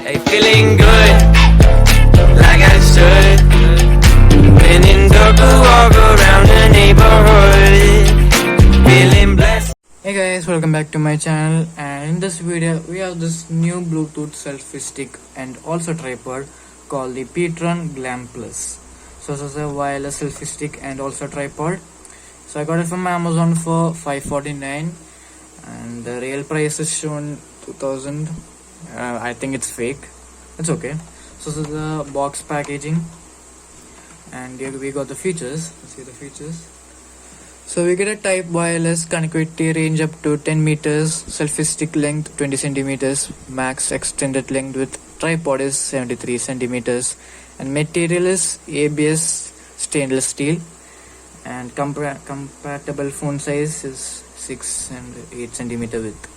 Hey, feeling good, like I should. When in dark, walk around the neighborhood, feeling blessed. Hey guys, welcome back to my channel, and in this video we have this new Bluetooth selfie stick and also tripod called the Ptron Glam Plus. So this is a wireless selfie stick and also tripod. So I got it from Amazon for $549 and the real price is shown 2000. I think it's fake. It's okay. So this is the box packaging, and here we got the features. Let's see the features. So we get a type wireless connectivity range up to 10 meters, selfie stick length 20 centimeters, max extended length with tripod is 73 centimeters, and material is ABS stainless steel, and compatible phone size is 6 and 8 centimeter width.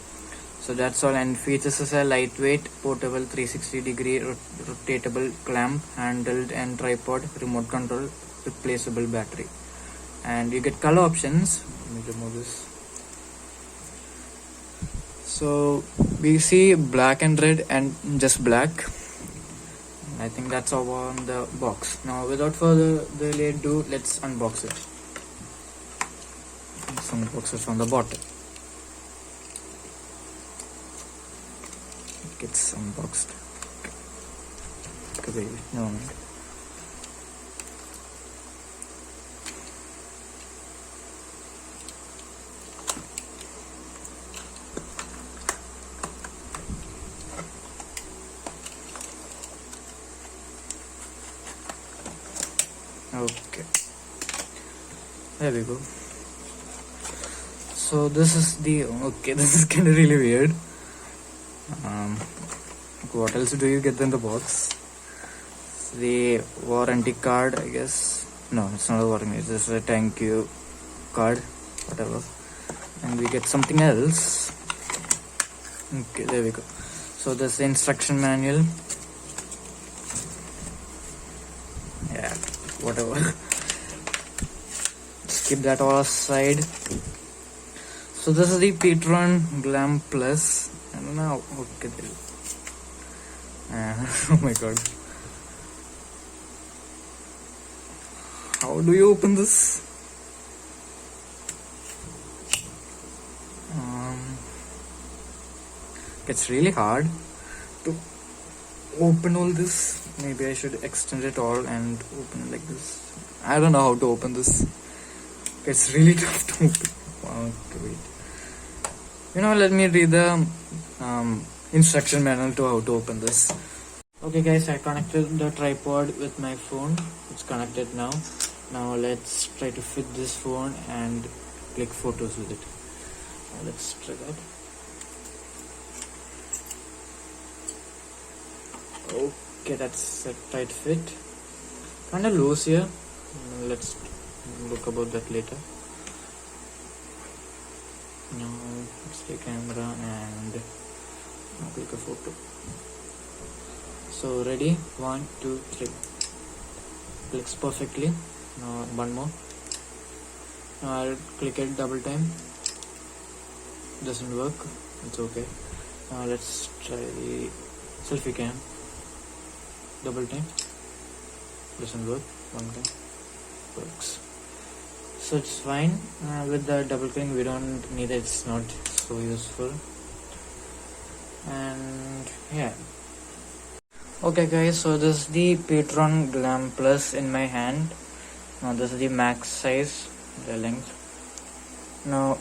So that's all, and features is a lightweight, portable 360-degree rotatable clamp, handled and tripod, remote control, replaceable battery. And you get color options. Let me remove this. So we see black and red and just black. I think that's all on the box. Now without further delay, let's unbox it. Some boxes on the bottom. It gets unboxed. Okay, no. Okay, there we go. So this is the this is kind of really weird. What else do you get in the box? It's the warranty card, I guess. No, it's not a warranty, it's just a thank you card, whatever. And we get something else. Okay, there we go. So this is the instruction manual. Yeah, whatever. Skip that all aside. So this is the Ptron Glam Plus. I don't know. Okay. Oh my god. How do you open this? It's really hard to open all this. Maybe I should extend it all and open it like this. I don't know how to open this. It's really tough to open. Okay, wait. Let me read the instruction manual to how to open this. Okay guys, I connected the tripod with my phone. It's connected now. Now let's try to fit this phone and click photos with it. Let's try that. Okay, that's a tight fit. Kind of loose here. Let's look about that later. Now let's take camera and click a photo. So ready? 1, 2, 3. Clicks perfectly. Now one more. Now I'll click it double time. Doesn't work. It's okay. Now let's try the selfie cam. Double time. Doesn't work. One time. Works. So it's fine. With the double clicking we don't need it. It's not so useful. And yeah. Okay guys, so this is the Ptron Glam Plus in my hand. Now this is the max size, the length. Now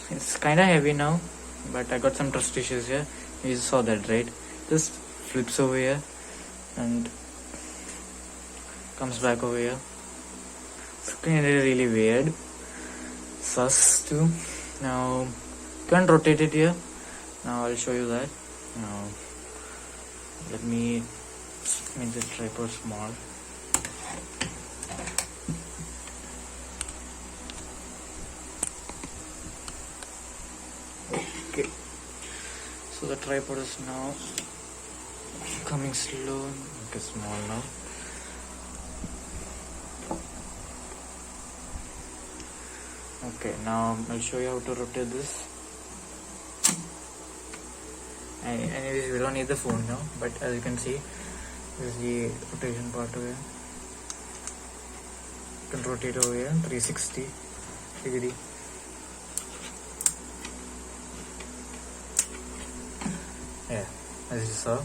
it's kind of heavy now, but I got some trust issues here. You saw that, right? Just flips over here and comes back over here. It's kind of really weird. Sus too. Now can't rotate it here. Now I'll show you that. Now let me make this tripod small. Okay, so the tripod is now coming slow. Okay, small now. Okay, now I'll show you how to rotate this. Anyways, we don't need the phone now, but as you can see, this is the rotation part over here. You can rotate over here 360 degree. Yeah, as you saw.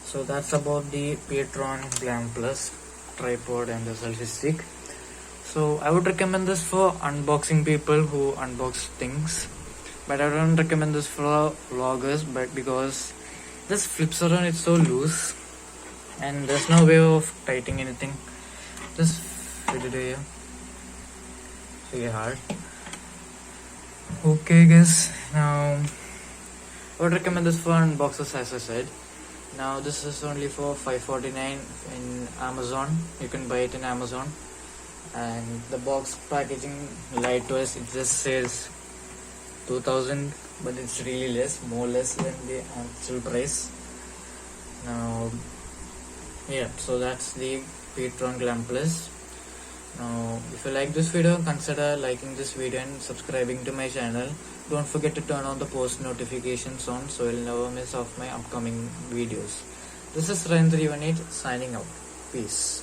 So that's about the Ptron Glam Plus tripod and the selfie stick. So I would recommend this for unboxing people who unbox things, but I don't recommend this for vloggers, but because this flips around, it's so loose and there's no way of tightening anything. Just fit it here. Really hard. Okay guys, now I would recommend this for unboxers, as I said. Now this is only for $549 in Amazon. You can buy it in Amazon, and the box packaging lied to us. It just says 2000, but it's really more less than the actual price. Now yeah, so that's the Ptron Glam Plus. Now if you like this video, consider liking this video and subscribing to my channel. Don't forget to turn on the post notifications on so you'll never miss off my upcoming videos. This is Ren318 signing out. Peace.